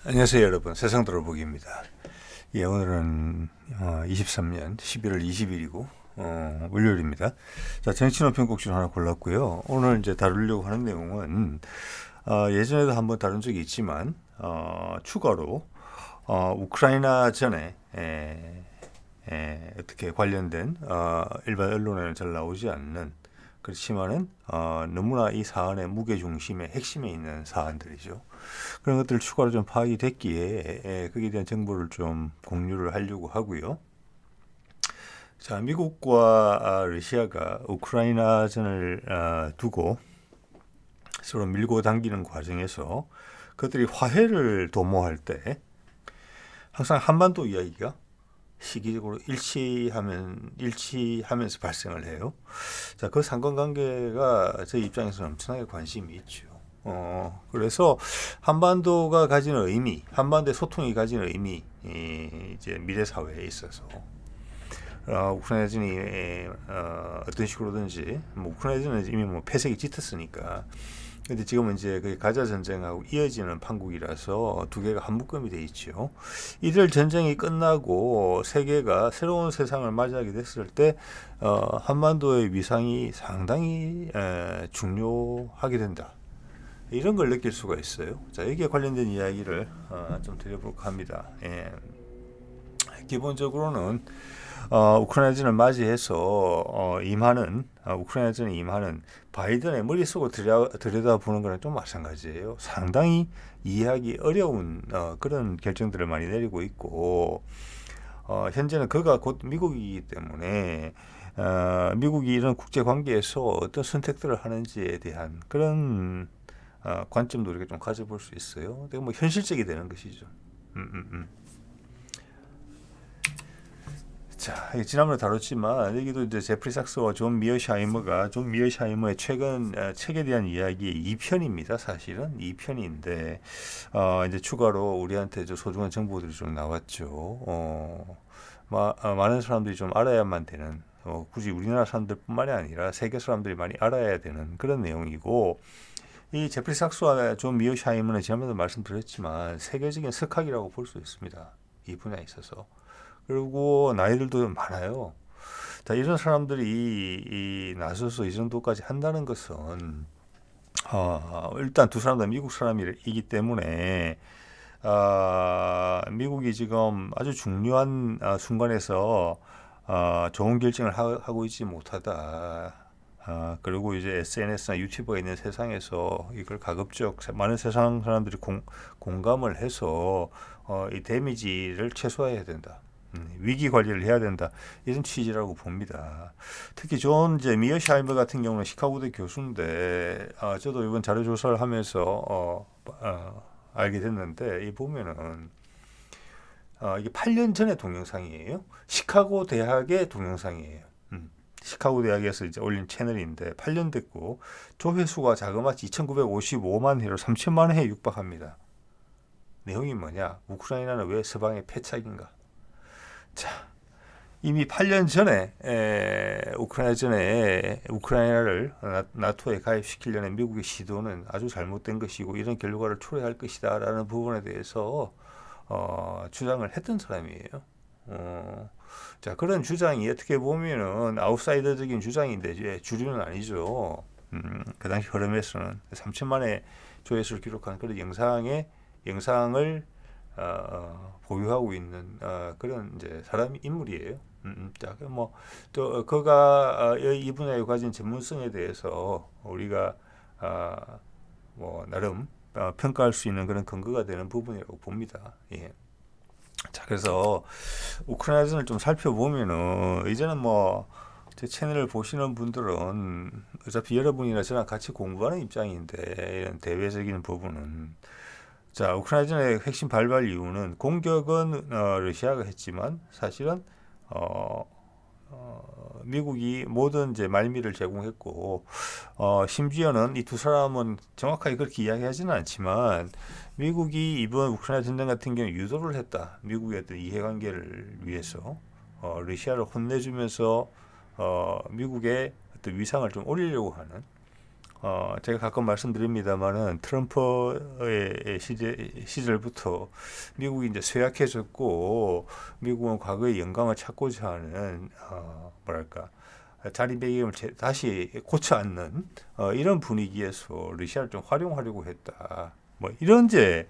안녕하세요 여러분, 세상 들어보기입니다. 예, 오늘은 23년 11월 20일이고 월요일입니다. 자, 정치논평 꼭지를 하나 골랐고요. 오늘 이제 다루려고 하는 내용은 예전에도 한번 다룬 적이 있지만 추가로 우크라이나 전에 어떻게 관련된 일반 언론에는 잘 나오지 않는, 그렇지만은 너무나 이 사안의 무게중심의 핵심에 있는 사안들이죠. 그런 것들 추가로 좀 파악이 됐기에 거기에 대한 정보를 좀 공유를 하려고 하고요. 자, 미국과 러시아가 우크라이나전을 두고 서로 밀고 당기는 과정에서 그들이 화해를 도모할 때 항상 한반도 이야기가 시기적으로 일치하면서 발생을 해요. 자, 그 상관관계가 제 입장에서는 엄청나게 관심이 있죠. 그래서 한반도가 가지는 의미, 한반도의 소통이 가지는 의미, 이제 미래 사회에 있어서 우크라이나전이 어떤 식으로든지, 우크라이나전은 이미 폐색이 짙었으니까. 근데 지금은 이제 그 가자 전쟁하고 이어지는 판국이라서 두 개가 한 묶음이 돼 있죠. 이들 전쟁이 끝나고 세계가 새로운 세상을 맞이하게 됐을 때 한반도의 위상이 상당히 중요하게 된다. 이런 걸 느낄 수가 있어요. 자, 여기에 관련된 이야기를 좀 드려볼까 합니다. 기본적으로는 우크라이나전을 맞이해서 우크라이나전에 임하는 바이든의 머릿속을 들여다보는 거랑 좀 마찬가지예요. 상당히 이해하기 어려운 그런 결정들을 많이 내리고 있고, 현재는 그가 곧 미국이기 때문에 미국이 이런 국제 관계에서 어떤 선택들을 하는지에 대한 그런 관점도 우리가 좀 가져볼 수 있어요. 되게 현실적이 되는 것이죠. 자, 지난번에 다뤘지만 여기도 이제 제프리 삭스와 존 미어샤이머의 최근 책에 대한 이야기 2편입니다. 사실은 2편인데 이제 추가로 우리한테 소중한 정보들이 좀 나왔죠. 많은 사람들이 좀 알아야만 되는, 굳이 우리나라 사람들뿐만이 아니라 세계 사람들이 많이 알아야 되는 그런 내용이고, 이 제프리 삭스와 존 미어샤이머는 지난번에도 말씀드렸지만 세계적인 석학이라고 볼 수 있습니다. 이 분야에 있어서. 그리고 나이들도 많아요. 자, 이런 사람들이 나서서 이 정도까지 한다는 것은 일단 두 사람 다 미국 사람이기 때문에 미국이 지금 아주 중요한 순간에서 좋은 결정을 하고 있지 못하다. 그리고 이제 SNS나 유튜브가 있는 세상에서 이걸 가급적 많은 세상 사람들이 공감을 해서 이 데미지를 최소화해야 된다. 위기 관리를 해야 된다. 이런 취지라고 봅니다. 특히 존 미어샤이머 같은 경우는 시카고대 교수인데 저도 이번 자료 조사를 하면서 알게 됐는데, 이 보면은 이게 8년 전의 동영상이에요. 시카고 대학의 동영상이에요. 시카고 대학에서 이제 올린 채널인데 8년 됐고 조회수가 자그마치 2,955만 회로 3천만 회에 육박합니다. 내용이 뭐냐? 우크라이나는 왜 서방의 패착인가? 자, 이미 8년 전에 우크라이나를 나토에 가입시키려는 미국의 시도는 아주 잘못된 것이고 이런 결과를 초래할 것이다라는 부분에 대해서 주장을 했던 사람이에요. 자, 그런 주장이 어떻게 보면은 아웃사이더적인 주장인데 주류는 아니죠. 그 당시 흐름에서는 3천만의 조회수를 기록한 그런 영상을 보유하고 있는 그런 이제 인물이에요. 자, 또 그가 이 분야에 가진 전문성에 대해서 우리가 나름 평가할 수 있는 그런 근거가 되는 부분이라고 봅니다. 예. 자, 그래서 우크라이나전을 좀 살펴보면은 이제는 제 채널을 보시는 분들은 어차피 여러분이나 저랑 같이 공부하는 입장인데, 이런 대외적인 부분은, 자, 우크라이나전의 핵심 발발 이유는 공격은 러시아가 했지만 사실은 미국이 모든 이제 말미를 제공했고, 심지어는 이 두 사람은 정확하게 그렇게 이야기하지는 않지만 미국이 이번 우크라이나 전쟁 같은 경우 유도를 했다. 미국의 어떤 이해관계를 위해서 러시아를 혼내주면서 미국의 어떤 위상을 좀 올리려고 하는 제가 가끔 말씀드립니다만은 트럼프의 시절부터 미국이 이제 쇠약해졌고 미국은 과거의 영광을 찾고자 하는 뭐랄까 자리매김을 다시 고쳐 앉는 이런 분위기에서 러시아를 좀 활용하려고 했다. 뭐 이런 이제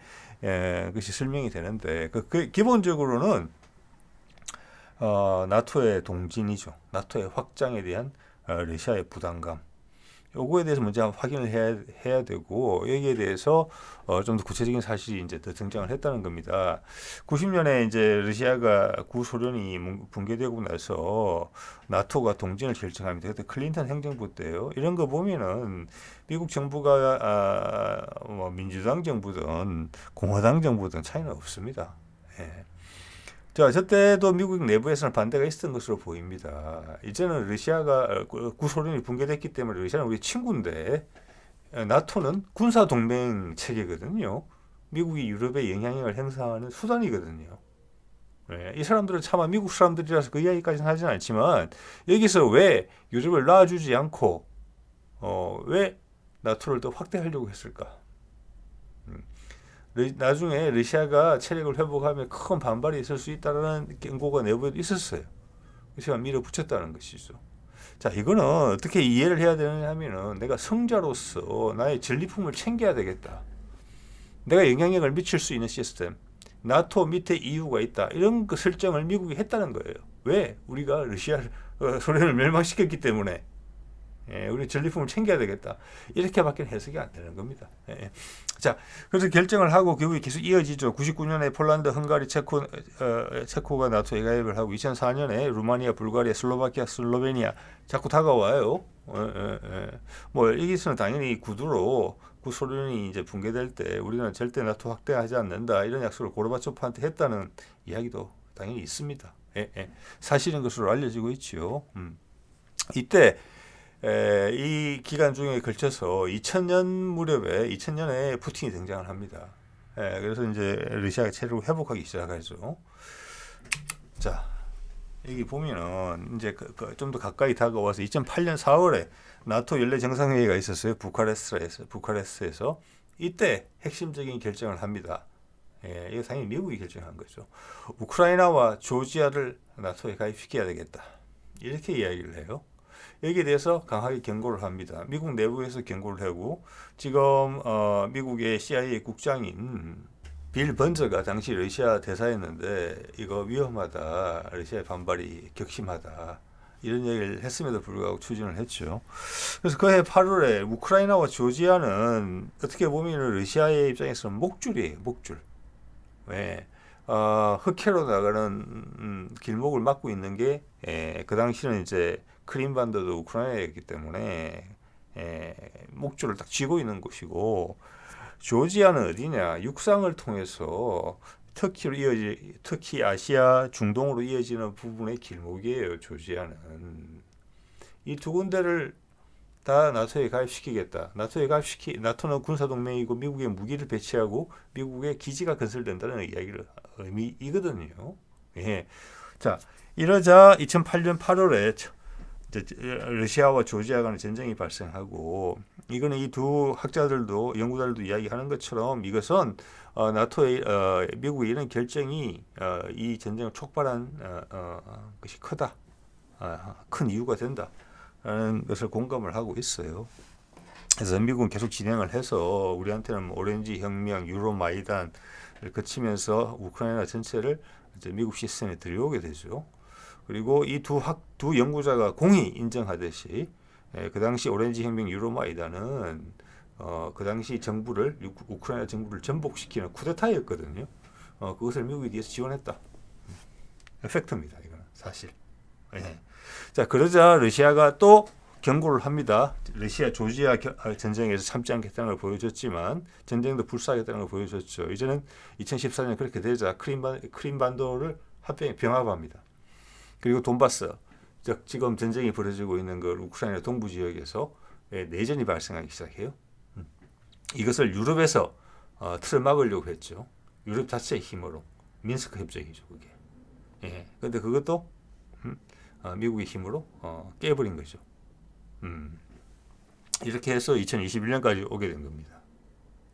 것이 설명이 되는데 그 기본적으로는 나토의 동진이죠. 나토의 확장에 대한 러시아의 부담감. 요거에 대해서 먼저 확인을 해야 되고 여기에 대해서 좀 더 구체적인 사실이 이제 더 등장을 했다는 겁니다. 90년에 이제 러시아가 구소련이 붕괴되고 나서 나토가 동진을 결정합니다. 그때 클린턴 행정부 때요. 이런 거 보면은 미국 정부가 뭐 민주당 정부든 공화당 정부든 차이는 없습니다. 예. 자, 저때도 미국 내부에서는 반대가 있었던 것으로 보입니다. 이제는 러시아가 구소련이 붕괴됐기 때문에 러시아는 우리 친구인데 나토는 군사 동맹 체계거든요. 미국이 유럽에 영향력을 행사하는 수단이거든요. 네, 이 사람들은 차마 미국 사람들이라서 그 이야기까지는 하진 않지만 여기서 왜 유럽을 놔주지 않고 왜 나토를 더 확대하려고 했을까? 나중에 러시아가 체력을 회복하면 큰 반발이 있을 수 있다는 경고가 내부에도 있었어요. 러시아가 밀어붙였다는 것이죠. 자, 이거는 어떻게 이해를 해야 되느냐 하면은 내가 성자로서 나의 전리품을 챙겨야 되겠다. 내가 영향력을 미칠 수 있는 시스템. 나토 밑에 EU가 있다. 이런 그 설정을 미국이 했다는 거예요. 왜? 우리가 소련을 멸망시켰기 때문에. 우리 전리품을 챙겨야 되겠다. 이렇게밖에 해석이 안 되는 겁니다. 자, 그래서 결정을 하고 결국에 계속 이어지죠. 99년에 폴란드, 헝가리, 체코가 나토에 가입을 하고 2004년에 루마니아, 불가리아, 슬로바키아, 슬로베니아 자꾸 다가와요. 뭐 여기서는 당연히 구두로 구소련이 이제 붕괴될 때 우리는 절대 나토 확대하지 않는다 이런 약속을 고르바초프한테 했다는 이야기도 당연히 있습니다. 사실인 것으로 알려지고 있죠. 이때 이 기간 중에 걸쳐서 2000년 무렵에 2000년에 푸틴이 등장을 합니다. 그래서 이제 러시아가 체력을 회복하기 시작하죠. 자, 여기 보면은 이제 좀 더 가까이 다가와서 2008년 4월에 나토 연례 정상회의가 있었어요. 부카레스트에서 이때 핵심적인 결정을 합니다. 이거 당연히 미국이 결정한 거죠. 우크라이나와 조지아를 나토에 가입시켜야 되겠다. 이렇게 이야기를 해요. 여기에 대해서 강하게 경고를 합니다. 미국 내부에서 경고를 하고 지금 미국의 CIA 국장인 빌 번저가 당시 러시아 대사였는데 이거 위험하다. 러시아의 반발이 격심하다. 이런 얘기를 했음에도 불구하고 추진을 했죠. 그래서 그해 8월에 우크라이나와 조지아는 어떻게 보면 러시아의 입장에서는 목줄이에요. 목줄. 왜? 흑해로 나가는 길목을 막고 있는 게 그 당시는 이제 크림반도도 우크라이나였기 때문에 목줄을 딱 쥐고 있는 곳이고 조지아는 어디냐? 육상을 통해서 터키, 아시아, 중동으로 이어지는 부분의 길목이에요. 조지아는 이 두 군데를 다 나토에 가입시키겠다. 나토는 군사동맹이고 미국의 무기를 배치하고 미국의 기지가 건설된다는 의미이거든요. 자, 이러자 2008년 8월에 러시아와 조지아 간의 전쟁이 발생하고 이거는 이 두 학자들도 연구자들도 이야기하는 것처럼 이것은 나토의 미국의 이런 결정이 이 전쟁을 촉발한 것이 크다. 큰 이유가 된다. 라는 것을 공감을 하고 있어요. 그래서 미국은 계속 진행을 해서 우리한테는 오렌지 혁명, 유로마이단을 거치면서 우크라이나 전체를 이제 미국 시스템에 들여오게 되죠. 그리고 이 두 연구자가 공히 인정하듯이 그 당시 오렌지 혁명, 유로마이단은 그 당시 정부를 우크라이나 정부를 전복시키는 쿠데타였거든요. 그것을 미국에 대해서 지원했다. 팩트입니다. 이거는 사실. 자, 그러자 러시아가 또 경고를 합니다. 러시아 조지아 전쟁에서 참지 않겠다는 걸 보여줬지만 전쟁도 불사하겠다는 걸 보여줬죠. 이제는 2014년 그렇게 되자 크림반도를 병합합니다. 그리고 돈바스, 즉 지금 전쟁이 벌어지고 있는 그 우크라이나 동부 지역에서 내전이 발생하기 시작해요. 이것을 유럽에서 틀을 막으려고 했죠. 유럽 자체의 힘으로 민스크 협정이죠, 그게. 그런데 그것도 미국의 힘으로 깨버린 거죠. 이렇게 해서 2021년까지 오게 된 겁니다.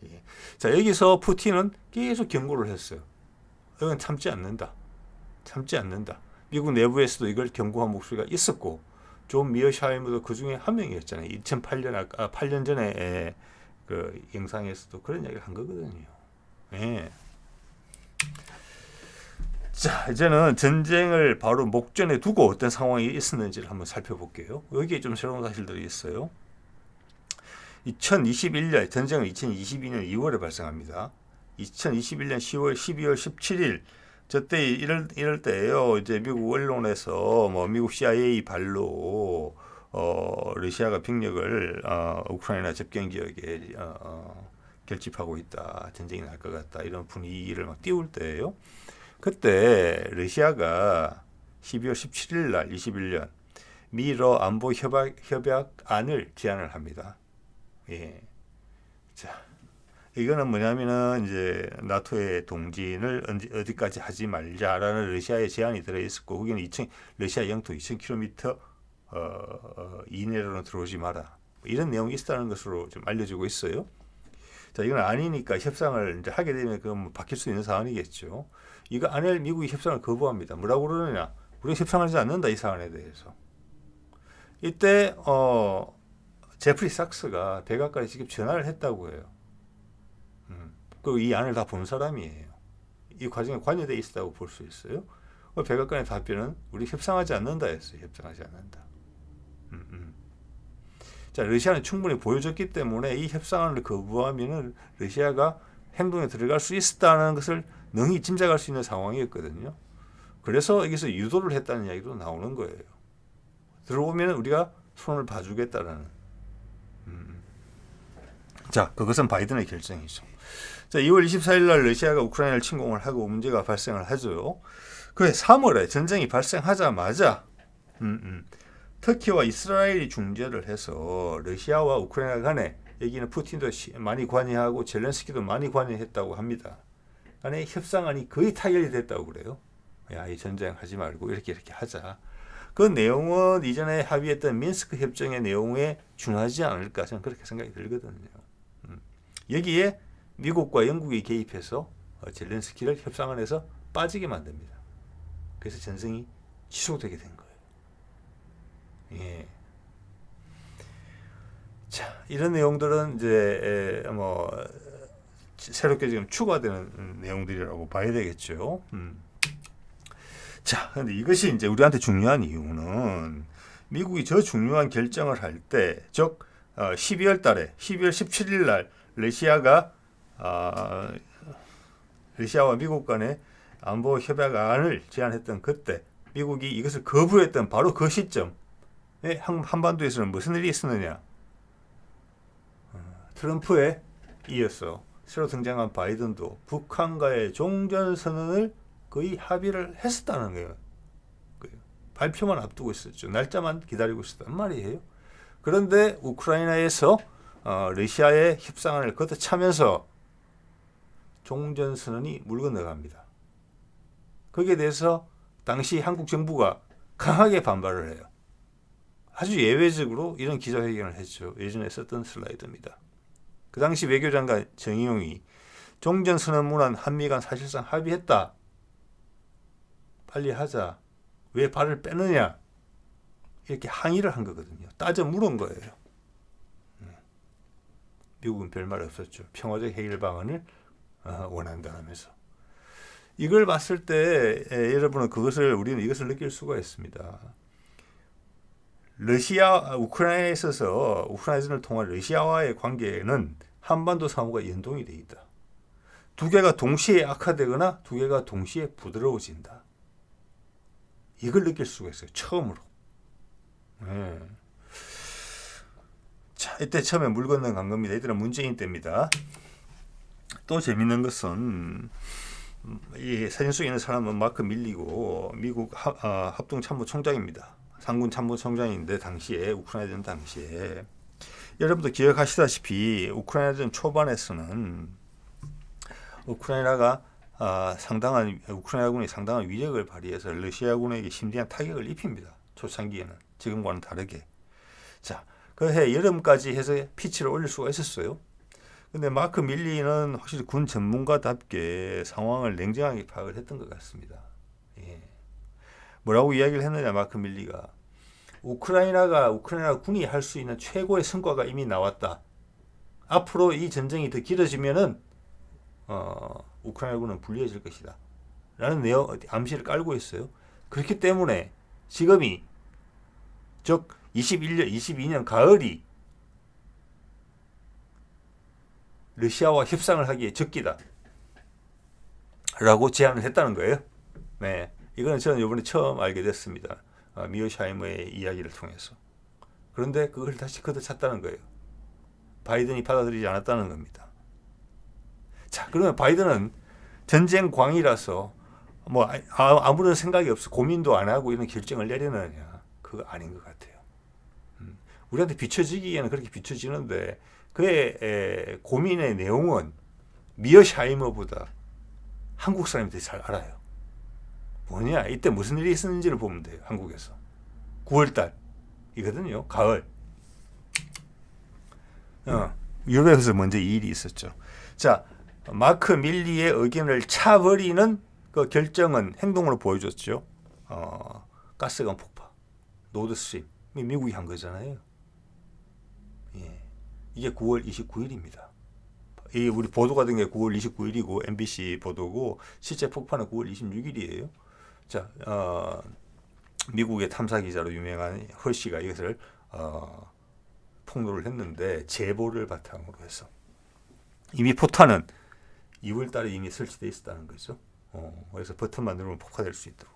예. 자, 여기서 푸틴은 계속 경고를 했어요. 이건 참지 않는다. 참지 않는다. 미국 내부에서도 이걸 경고한 목소리가 있었고, 존 미어샤이머도 그 중에 한 명이었잖아요. 2008년, 8년 전에 그 영상에서도 그런 이야기를 한 거거든요. 예. 자, 이제는 전쟁을 바로 목전에 두고 어떤 상황이 있었는지를 한번 살펴볼게요. 여기에 좀 새로운 사실들이 있어요. 2021년, 전쟁은 2022년 2월에 발생합니다. 2021년 10월, 12월 17일, 저때 이럴 때예요. 이제 미국 언론에서 뭐 미국 CIA 발로 러시아가 병력을 우크라이나 접경 지역에 결집하고 있다, 전쟁이 날 것 같다, 이런 분위기를 막 띄울 때예요. 그때 러시아가 12월 17일 날 21년 미러 안보 협약안을 제안을 합니다. 예. 자, 이거는 뭐냐면은 이제 나토의 동진을 어디까지 하지 말자라는 러시아의 제안이 들어 있었고, 거기는 러시아 영토 2,000km 이내로는 들어오지 마라, 이런 내용이 있다는 것으로 좀 알려지고 있어요. 자, 이건 아니니까 협상을 이제 하게 되면 그건 바뀔 수 있는 사안이겠죠. 이거 안 할 미국이 협상을 거부합니다. 뭐라고 그러느냐? 우리가 협상하지 않는다, 이 사안에 대해서. 이때 제프리 삭스가 백악관에 직접 전화를 했다고 해요. 그 이 안을 다 본 사람이에요. 이 과정에 관여되어 있었다고 볼 수 있어요. 백악관의 답변은 우리 협상하지 않는다 했어요. 협상하지 않는다. 자, 러시아는 충분히 보여줬기 때문에 이 협상안을 거부하면은 러시아가 행동에 들어갈 수 있었다는 것을 능히 짐작할 수 있는 상황이었거든요. 그래서 여기서 유도를 했다는 이야기도 나오는 거예요. 들어오면 우리가 손을 봐주겠다라는. 자, 그것은 바이든의 결정이죠. 자, 2월 24일 날 러시아가 우크라이나를 침공을 하고 문제가 발생을 하죠. 그해 3월에 전쟁이 발생하자마자 터키와 이스라엘이 중재를 해서 러시아와 우크라이나 간에, 여기는 푸틴도 많이 관여하고 젤렌스키도 많이 관여했다고 합니다. 간에 협상안이 거의 타결이 됐다고 그래요. 야, 이 전쟁 하지 말고 이렇게 하자. 그 내용은 이전에 합의했던 민스크 협정의 내용에 준하지 않을까, 저는 그렇게 생각이 들거든요. 여기에 미국과 영국이 개입해서 젤렌스키를 협상안에서 빠지게 만듭니다. 그래서 전쟁이 지속되게 된 거예요. 예. 자, 이런 내용들은 이제 새롭게 지금 추가되는 내용들이라고 봐야 되겠죠. 자, 근데 이것이 이제 우리한테 중요한 이유는 미국이 저 중요한 결정을 할 때, 즉 12월 달에 12월 17일 날 러시아와 미국 간의 안보 협약안을 제안했던 그때 미국이 이것을 거부했던 바로 그 시점에 한반도에서는 무슨 일이 있었느냐? 트럼프에 이어서 새로 등장한 바이든도 북한과의 종전선언을 거의 합의를 했었다는 거예요. 발표만 앞두고 있었죠. 날짜만 기다리고 있었단 말이에요. 그런데 우크라이나에서 러시아의 협상안을 걷어차면서 종전선언이 물 건너갑니다. 거기에 대해서 당시 한국 정부가 강하게 반발을 해요. 아주 예외적으로 이런 기자회견을 했죠. 예전에 썼던 슬라이드입니다. 그 당시 외교장관 정의용이 종전선언문안 한미 간 사실상 합의했다. 빨리 하자. 왜 발을 빼느냐. 이렇게 항의를 한 거거든요. 따져 물은 거예요. 미국은 별말 없었죠. 평화적 해결 방안을 원한다 하면서. 이걸 봤을 때 여러분은 우리는 이것을 느낄 수가 있습니다. 우크라이나에 있어서 우크라이나전을 통한 러시아와의 관계는 한반도 상호가 연동이 되어 있다. 두 개가 동시에 악화되거나 두 개가 동시에 부드러워진다. 이걸 느낄 수가 있어요. 처음으로. 네. 자, 이때 처음에 물 건너간 겁니다. 이때는 문재인 때입니다. 또 재밌는 것은 이 사진 속에 있는 사람은 마크 밀리고 미국 합동참모총장입니다. 상군 참모총장인데 당시에 우크라이나전 당시에 여러분도 기억하시다시피 우크라이나전 초반에서는 우크라이나군이 상당한 위력을 발휘해서 러시아군에게 심대한 타격을 입힙니다. 초창기에는 지금과는 다르게. 자, 그 해 여름까지 해서 피치를 올릴 수가 있었어요. 근데 마크 밀리는 확실히 군 전문가답게 상황을 냉정하게 파악을 했던 것 같습니다. 예. 뭐라고 이야기를 했느냐, 마크 밀리가. 우크라이나 군이 할 수 있는 최고의 성과가 이미 나왔다. 앞으로 이 전쟁이 더 길어지면은 우크라이나군은 불리해질 것이다. 라는 암시를 깔고 있어요. 그렇기 때문에 지금이 즉 22년 가을이 러시아와 협상을 하기에 적기다. 라고 제안을 했다는 거예요. 네, 이거는 저는 이번에 처음 알게 됐습니다. 미어샤이머의 이야기를 통해서. 그런데 그걸 다시 걷어찼다는 거예요. 바이든이 받아들이지 않았다는 겁니다. 자, 그러면 바이든은 전쟁 광이라서 뭐 아무런 생각이 없어 고민도 안 하고 이런 결정을 내려느냐, 그거 아닌 것 같아요. 우리한테 비춰지기에는 그렇게 비춰지는데 그의 고민의 내용은 미어샤이머보다 한국 사람이 더 잘 알아요. 뭐냐, 이때 무슨 일이 있었는지를 보면 돼요. 한국에서 9월달이거든요. 가을. 유럽에서 먼저 이 일이 있었죠. 자, 마크 밀리의 의견을 차버리는 그 결정은 행동으로 보여줬죠. 가스관 폭파, 노드스트림, 미국이 한 거잖아요. 예. 이게 9월 29일입니다. 이 우리 보도가 된 게 9월 29일이고 MBC 보도고 실제 폭파는 9월 26일이에요. 자, 미국의 탐사 기자로 유명한 허시가 이것을 폭로를 했는데 제보를 바탕으로 해서 이미 포탄은 2월 달에 이미 설치되어 있었다는 거죠. 그래서 버튼만 누르면 폭파될 수 있도록.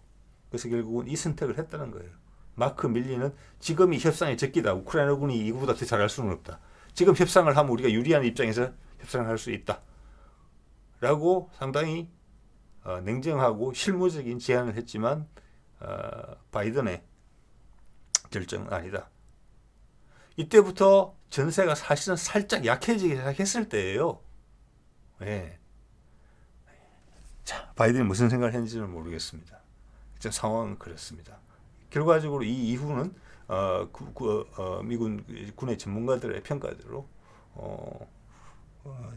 그래서 결국은 이 선택을 했다는 거예요. 마크 밀리는 지금이 협상의 적기다. 우크라이나군이 이거보다 더 잘할 수는 없다. 지금 협상을 하면 우리가 유리한 입장에서 협상을 할 수 있다. 라고 상당히 냉정하고 실무적인 제안을 했지만 바이든의 결정은 아니다. 이때부터 전세가 사실은 살짝 약해지기 시작했을 때예요. 네. 자, 바이든이 무슨 생각을 했는지는 모르겠습니다. 상황은 그렇습니다. 결과적으로 이 이후는 미군 군의 전문가들의 평가대로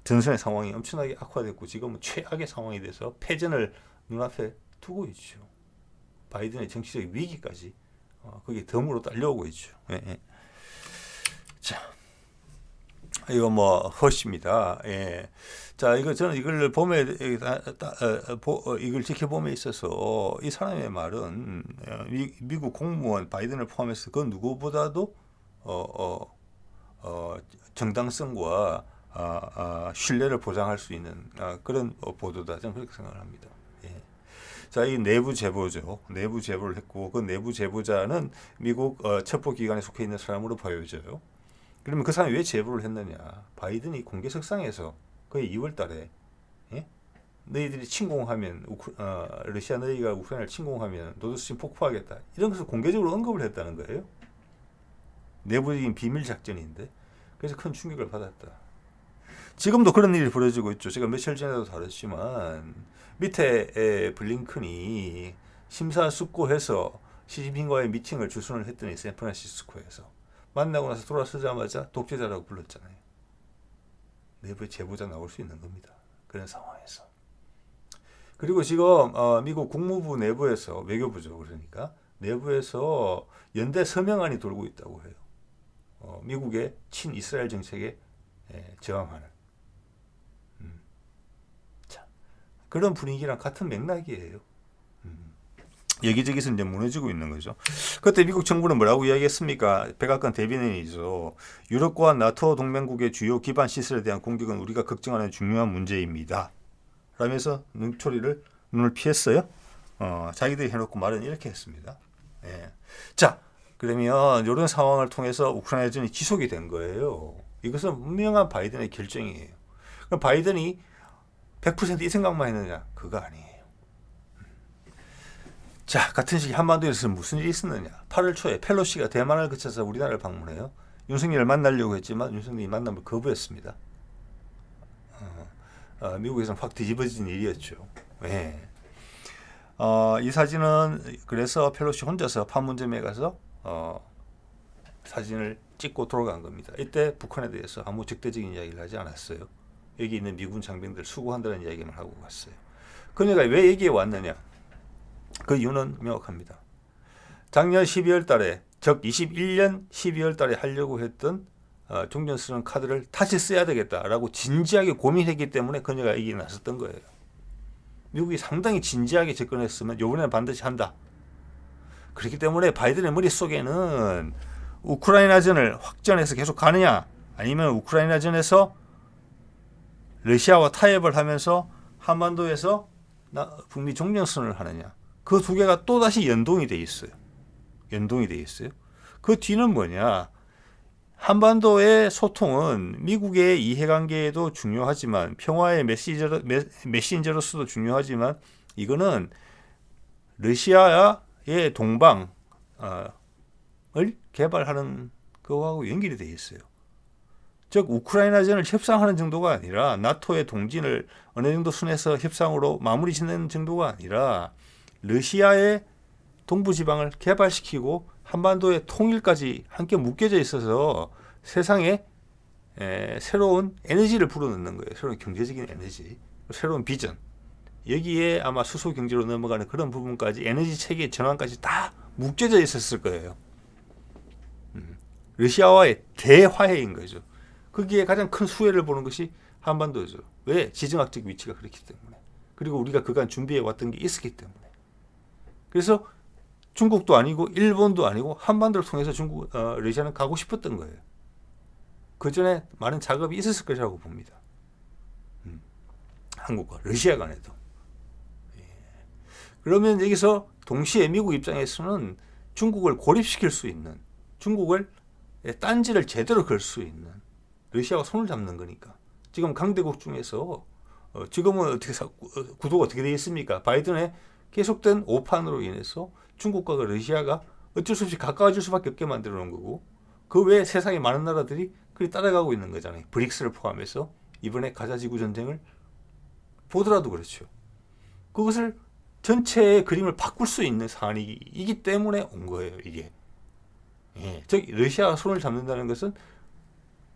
전선의 상황이 엄청나게 악화됐고 지금은 최악의 상황이 돼서 패전을 눈앞에 두고 있죠. 바이든의 정치적 위기까지 거기에 덤으로 딸려오고 있죠. 예, 예. 자, 이거 뭐 허시입니다. 예. 자, 이거 저는 이걸 이걸 지켜봄에 있어서 이 사람의 말은 미국 공무원 바이든을 포함해서 그 누구보다도 정당성과 신뢰를 보장할 수 있는 그런 보도다. 저는 그렇게 생각을 합니다. 예. 자, 이 내부 제보죠. 내부 제보를 했고 그 내부 제보자는 미국 첩보기관에 속해 있는 사람으로 보여져요. 그러면 그 사람이 왜 제보를 했느냐? 바이든이 공개석상에서 거의 2월 달에 너희들이 침공하면 러시아 너희가 우크라이나를 침공하면 노드스트림 폭파하겠다. 이런 것을 공개적으로 언급을 했다는 거예요. 내부적인 비밀 작전인데 그래서 큰 충격을 받았다. 지금도 그런 일이 벌어지고 있죠. 제가 며칠 전에도 다뤘지만 밑에 블링컨이 심사숙고해서 시진핑과의 미팅을 주선을 했더니 샌프란시스코에서 만나고 나서 돌아서자마자 독재자라고 불렀잖아요. 내부에 제보자 나올 수 있는 겁니다. 그런 상황에서. 그리고 지금 미국 국무부 내부에서 외교부죠. 그러니까 내부에서 연대 서명안이 돌고 있다고 해요. 미국의 친이스라엘 정책에 저항하는. 자, 그런 분위기랑 같은 맥락이에요. 여기저기서 이제 무너지고 있는 거죠. 그때 미국 정부는 뭐라고 이야기했습니까? 백악관 대변인이죠. 유럽과 나토 동맹국의 주요 기반 시설에 대한 공격은 우리가 걱정하는 중요한 문제입니다. 라면서 눈을 피했어요. 자기들이 해놓고 말은 이렇게 했습니다. 예. 자, 그러면 이런 상황을 통해서 우크라이나전이 지속이 된 거예요. 이것은 분명한 바이든의 결정이에요. 그럼 바이든이 100%이 생각만 했느냐? 그거 아니에요. 자, 같은 시기 한반도에서 무슨 일이 있었느냐? 8월 초에 펠로시가 대만을 거쳐서 우리나라를 방문해요. 윤석열을 만나려고 했지만 윤석열이 만남을 거부했습니다. 미국에서는 확 뒤집어진 일이었죠. 네. 이 사진은 그래서 펠로시 혼자서 판문점에 가서 사진을 찍고 돌아간 겁니다. 이때 북한에 대해서 아무 적대적인 이야기를 하지 않았어요. 여기 있는 미군 장병들 수고한다는 이야기만 하고 갔어요. 그러니까 왜 여기에 왔느냐? 그 이유는 명확합니다. 작년 12월 달에, 즉 21년 12월 달에 하려고 했던 종전선언 카드를 다시 써야 되겠다라고 진지하게 고민했기 때문에 그녀가 여기에 나섰던 거예요. 미국이 상당히 진지하게 접근했으면 이번에는 반드시 한다. 그렇기 때문에 바이든의 머릿속에는 우크라이나전을 확전해서 계속 가느냐, 아니면 우크라이나전에서 러시아와 타협을 하면서 한반도에서 북미 종전선언을 하느냐, 그 두 개가 또다시 연동이 돼 있어요. 그 뒤는 뭐냐? 한반도의 소통은 미국의 이해관계에도 중요하지만, 평화의 메신저로서도 중요하지만, 이거는 러시아의 동방을 개발하는 그거하고 연결이 돼 있어요. 즉 우크라이나전을 협상하는 정도가 아니라, 나토의 동진을 어느 정도 순에서 협상으로 마무리 짓는 정도가 아니라, 러시아의 동부지방을 개발시키고 한반도의 통일까지 함께 묶여져 있어서 세상에 새로운 에너지를 불어넣는 거예요. 새로운 경제적인 에너지, 새로운 비전. 여기에 아마 수소 경제로 넘어가는 그런 부분까지, 에너지 체계 전환까지 다 묶여져 있었을 거예요. 러시아와의 대화해인 거죠. 거기에 가장 큰 수혜를 보는 것이 한반도죠. 왜? 지정학적 위치가 그렇기 때문에. 그리고 우리가 그간 준비해 왔던 게 있었기 때문에. 그래서 중국도 아니고 일본도 아니고 한반도를 통해서 러시아는 가고 싶었던 거예요. 그 전에 많은 작업이 있었을 것이라고 봅니다. 한국과 러시아 간에도. 그러면 여기서 동시에 미국 입장에서는 중국을 고립시킬 수 있는, 중국을 딴지를 제대로 걸 수 있는, 러시아와 손을 잡는 거니까. 지금 강대국 중에서 지금은 어떻게 구도가 어떻게 되어 있습니까? 바이든의 계속된 오판으로 인해서 중국과 러시아가 어쩔 수 없이 가까워질 수밖에 없게 만들어 놓은 거고, 그 외에 세상의 많은 나라들이 그리 따라가고 있는 거잖아요. 브릭스를 포함해서 이번에 가자지구 전쟁을 보더라도 그렇죠. 그것을 전체의 그림을 바꿀 수 있는 상황이기 때문에 온 거예요, 이게. 즉 러시아가 손을 잡는다는 것은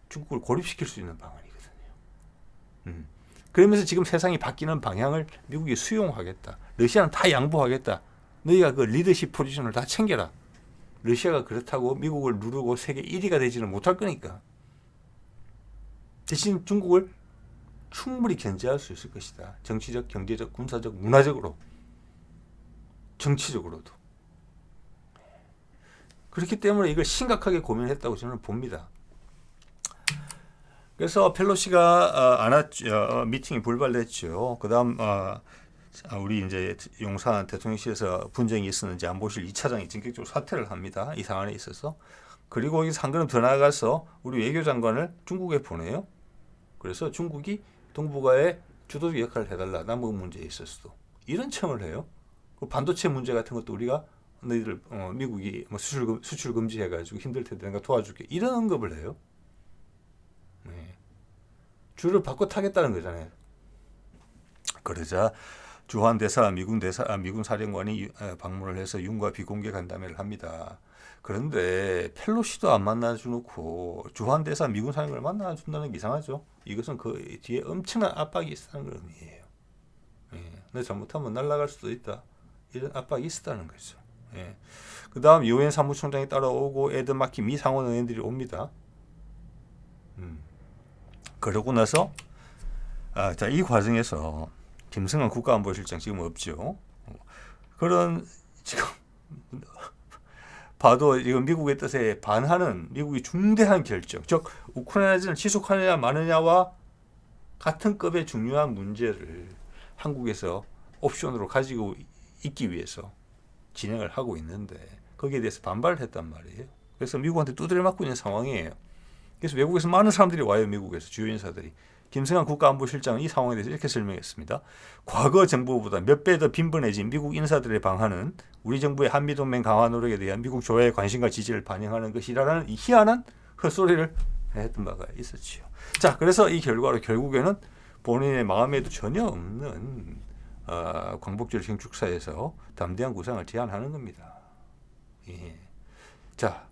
중국을 고립시킬 수 있는 방안이거든요. 그러면서 지금 세상이 바뀌는 방향을 미국이 수용하겠다. 러시아는 다 양보하겠다. 너희가 그 리더십 포지션을 다 챙겨라. 러시아가 그렇다고 미국을 누르고 세계 1위가 되지는 못할 거니까. 대신 중국을 충분히 견제할 수 있을 것이다. 정치적, 경제적, 군사적, 문화적으로, 정치적으로도. 그렇기 때문에 이걸 심각하게 고민했다고 저는 봅니다. 그래서 펠로시가 안 왔죠. 미팅이 불발됐죠. 그다음 우리 이제 용산 대통령실에서 분쟁이 있었는지 안보실 2차장이 전격적으로 사퇴를 합니다. 이 사안에 있어서. 그리고 여기서 한 걸음 더 나아가서 우리 외교장관을 중국에 보내요. 그래서 중국이 동북아에 주도적 역할을 해달라. 남북 문제에 있어서도. 이런 청을 해요. 그 반도체 문제 같은 것도 우리가 너희들 미국이 뭐 수출 금지해가지고 힘들 텐데 내가 도와줄게. 이런 언급을 해요. 줄을 바꿔 타겠다는 거잖아요. 그러자 주한 대사, 미군 사령관이 방문을 해서 윤과 비공개 간담회를 합니다. 그런데 펠로시도 안 만나주놓고 주한 대사, 미군 사령관을 만나준다는 게 이상하죠. 이것은 그 뒤에 엄청난 압박이 있다는 의미예요. 너 잘못하면 날아갈 수도 있다. 이런 압박이 있었다는 거죠. 그 다음 유엔 사무총장이 따라오고 에드 마키 미 상원 의원들이 옵니다. 그러고 나서 이 과정에서 김승환 국가안보실장 지금 없죠. 그런 지금 봐도 지금 미국의 뜻에 반하는 미국이 중대한 결정, 즉 우크라이나전을 지속하느냐 마느냐와 같은 급의 중요한 문제를 한국에서 옵션으로 가지고 있기 위해서 진행을 하고 있는데 거기에 대해서 반발을 했단 말이에요. 그래서 미국한테 두드려 맞고 있는 상황이에요. 그래서 외국에서 많은 사람들이 와요. 미국에서 주요 인사들이. 김승환 국가안보실장은 이 상황에 대해서 이렇게 설명했습니다. 과거 정부보다 몇 배 더 빈번해진 미국 인사들의 방한은 우리 정부의 한미동맹 강화 노력에 대한 미국 조야의 관심과 지지를 반영하는 것이라는 이 희한한 헛소리를 했던 바가 있었지요. 자, 그래서 이 결과로 결국에는 본인의 마음에도 전혀 없는 광복절 경축사에서 담대한 구상을 제안하는 겁니다. 자,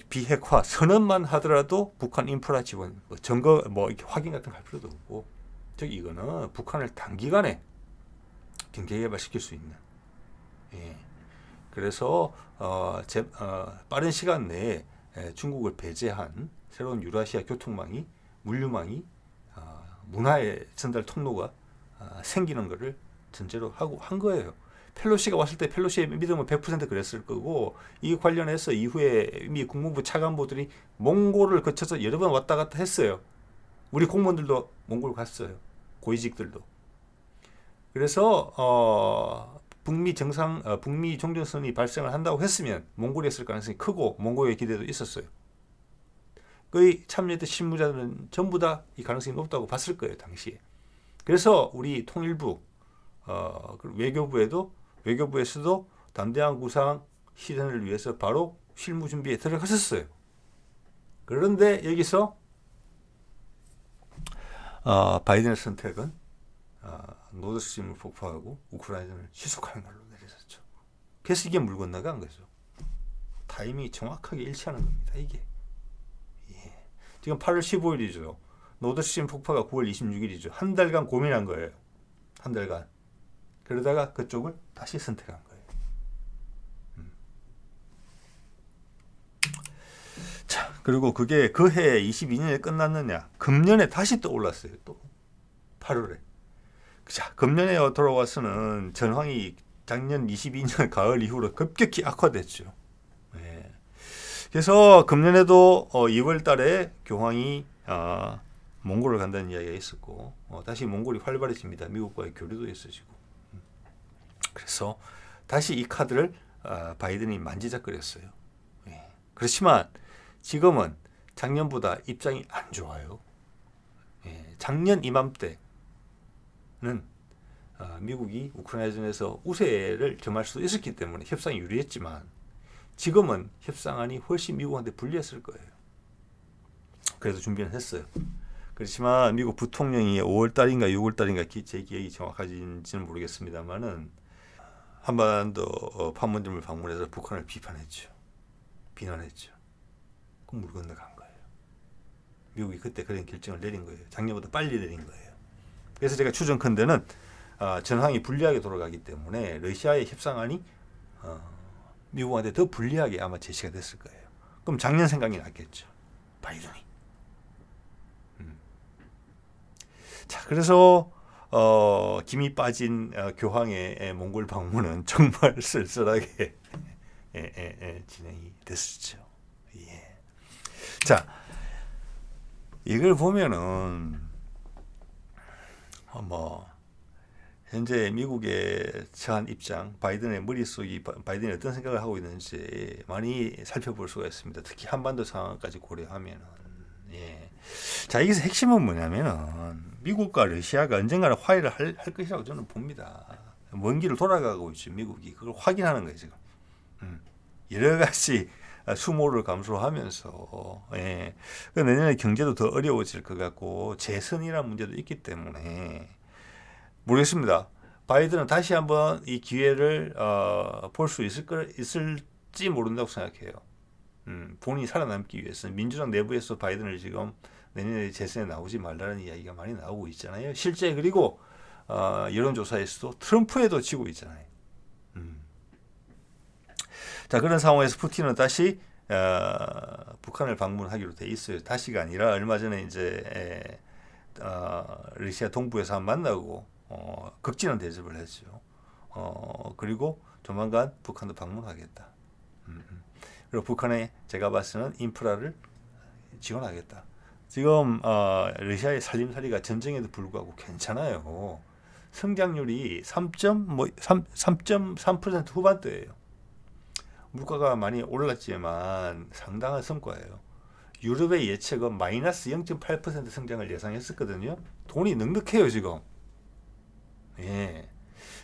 비핵화 선언만 하더라도 북한 인프라 지원 증거 이렇게 확인 같은 거 할 필요도 없고, 즉 이거는 북한을 단기간에 경제 개발시킬 수 있는, 예. 그래서 빠른 시간 내에 중국을 배제한 새로운 유라시아 교통망이, 물류망이, 문화의 전달 통로가 생기는 것을 전제로 하고 한 거예요. 펠로시가 왔을 때 펠로시의 믿음은 100% 그랬을 거고, 이 관련해서 이후에 미 국무부 차관보들이 몽골을 거쳐서 여러 번 왔다 갔다 했어요. 우리 공무원들도 몽골 갔어요. 고위직들도. 그래서 북미 종전선언이 발생을 한다고 했으면 몽골이 했을 가능성이 크고, 몽골의 기대도 있었어요. 거의 참여했던 실무자들은 전부 다 이 가능성이 높다고 봤을 거예요, 당시에. 그래서 우리 통일부, 외교부에서도 담대한 구상 실현을 위해서 바로 실무 준비에 들어갔었어요. 그런데 여기서 바이든의 선택은 노드스트림을 폭파하고 우크라이나를 시속하는 걸로 내려졌죠. 그래서 이게 물 건너간 거죠. 타이밍이 정확하게 일치하는 겁니다, 이게. 예. 지금 8월 15일이죠. 노드스트림 폭파가 9월 26일이죠. 한 달간 고민한 거예요. 한 달간. 그러다가 그쪽을 다시 선택한 거예요. 자, 그리고 그게 그해 22년에 끝났느냐? 금년에 다시 또 올랐어요. 또 8월에. 자, 금년에 돌아와서는 전황이 작년 22년 가을 이후로 급격히 악화됐죠. 네. 그래서 금년에도 2월 달에 교황이 몽골을 간다는 이야기가 있었고, 다시 몽골이 활발해집니다. 미국과의 교류도 있어지고. 그래서 다시 이 카드를 바이든이 만지작거렸어요. 예. 그렇지만 지금은 작년보다 입장이 안 좋아요. 예. 작년 이맘때는 미국이 우크라이나전에서 우세를 점할 수도 있었기 때문에 협상이 유리했지만, 지금은 협상안이 훨씬 미국한테 불리했을 거예요. 그래서 준비는 했어요. 그렇지만 미국 부통령이 5월달인가 6월달인가 제 기억이 정확하지는 모르겠습니다만은 한반도 판문점을 방문해서 북한을 비판했죠. 비난했죠. 그럼 물 건너간 거예요. 미국이 그때 그런 결정을 내린 거예요. 작년보다 빨리 내린 거예요. 그래서 제가 추정컨대는 전황이 불리하게 돌아가기 때문에 러시아의 협상안이 미국한테 더 불리하게 아마 제시가 됐을 거예요. 그럼 작년 생각이 났겠죠. 바이든이. 자, 그래서 김이 빠진 교황의 몽골 방문은 정말 쓸쓸하게 진행이 됐었죠. 예. 자, 이걸 보면은 현재 미국의 처한 입장, 바이든의 머릿속이 바이든이 어떤 생각을 하고 있는지 많이 살펴볼 수가 있습니다. 특히 한반도 상황까지 고려하면은. 예. 자, 여기서 핵심은 뭐냐면은 미국과 러시아가 언젠가는 화해를 할 것이라고 저는 봅니다. 먼 길을 돌아가고 있죠, 미국이. 그걸 확인하는 거예요, 지금. 여러 가지 수모를 감수하면서, 예. 내년에 경제도 더 어려워질 것 같고, 재선이라는 문제도 있기 때문에, 모르겠습니다. 바이든은 다시 한번 이 기회를 볼 수 있을지 모른다고 생각해요. 본인이 살아남기 위해서 민주당 내부에서 바이든을 지금 내년에 재선에 나오지 말라는 이야기가 많이 나오고 있잖아요. 실제 그리고 여론조사에서도 트럼프에도 지고 있잖아요. 자, 그런 상황에서 푸틴은 다시 북한을 방문하기로 돼 있어요. 다시가 아니라 얼마 전에 이제 러시아 동부에서 한번 만나고 극진한 대접을 했죠. 그리고 조만간 북한도 방문하겠다. 그리고 북한에 제가 봤을 때는 인프라를 지원하겠다. 지금 러시아의 살림살이가 전쟁에도 불구하고 괜찮아요. 성장률이 3.3% 후반대예요. 물가가 많이 올랐지만 상당한 성과예요. 유럽의 예측은 마이너스 0.8% 성장을 예상했었거든요. 돈이 넉넉해요, 지금. 예.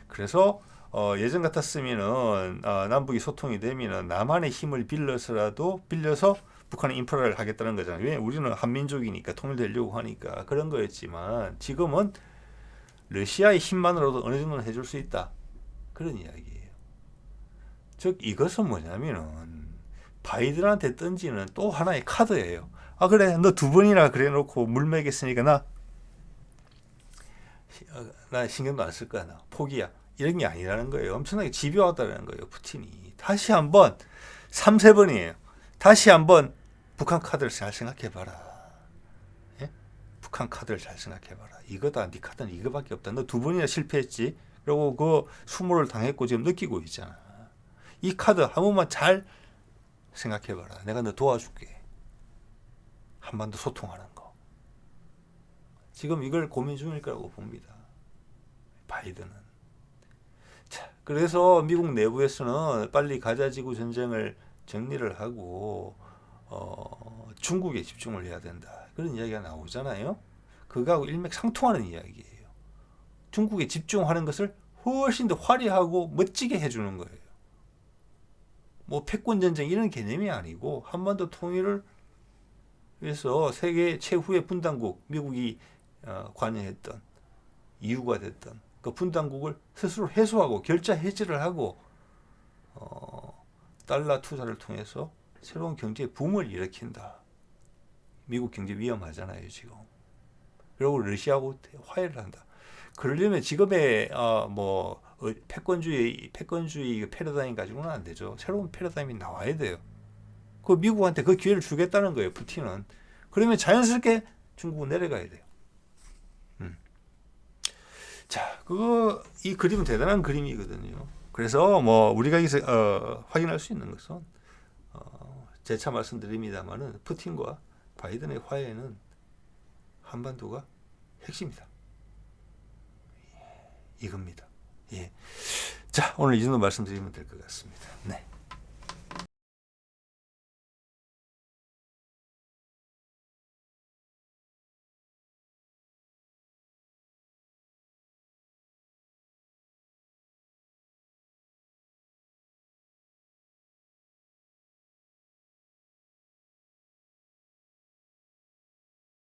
그래서 예전 같았으면은 남북이 소통이 되면은 남한의 힘을 빌려서 북한의 인프라를 하겠다는 거잖아요. 왜? 우리는 한민족이니까 통일되려고 하니까 그런 거였지만, 지금은 러시아의 힘만으로도 어느 정도는 해줄 수 있다. 그런 이야기예요. 즉 이것은 뭐냐면은 바이든한테 던지는 또 하나의 카드예요. 아 그래 너 두 번이나 그래 놓고 물 먹였으니까 나 신경도 안 쓸 거야. 나 포기야. 이런 게 아니라는 거예요. 엄청나게 집요하다는 거예요. 푸틴이. 다시 한번 3, 4번이에요. 다시 한번 북한 카드를 잘 생각해봐라. 예? 북한 카드를 잘 생각해봐라. 이거다. 네 카드는 이거밖에 없다. 너 두 번이나 실패했지. 그리고 그 수모를 당했고 지금 느끼고 있잖아. 이 카드 한 번만 잘 생각해봐라. 내가 너 도와줄게. 한반도 소통하는 거. 지금 이걸 고민 중일 거라고 봅니다. 바이든은. 자, 그래서 미국 내부에서는 빨리 가자지구 전쟁을 정리를 하고 중국에 집중을 해야 된다. 그런 이야기가 나오잖아요. 그거하고 일맥상통하는 이야기예요. 중국에 집중하는 것을 훨씬 더 화려하고 멋지게 해주는 거예요. 뭐 패권 전쟁 이런 개념이 아니고 한반도 통일을 위해서 세계 최후의 분단국 미국이 관여했던 이유가 됐던 그 분단국을 스스로 해소하고 결자 해지를 하고 달러 투자를 통해서 새로운 경제 붐을 일으킨다. 미국 경제 위험하잖아요 지금. 그리고 러시아하고 화해를 한다. 그러려면 지금의 패권주의 패러다임 가지고는 안 되죠. 새로운 패러다임이 나와야 돼요. 그 미국한테 그 기회를 주겠다는 거예요. 푸틴은. 그러면 자연스럽게 중국은 내려가야 돼요. 자, 이 그림은 대단한 그림이거든요. 그래서 뭐 우리가 여기서 확인할 수 있는 것은 재차 말씀드립니다만은 푸틴과 바이든의 화해는 한반도가 핵심이다. 이겁니다. 예. 자, 오늘 이 정도 말씀드리면 될 것 같습니다. 네.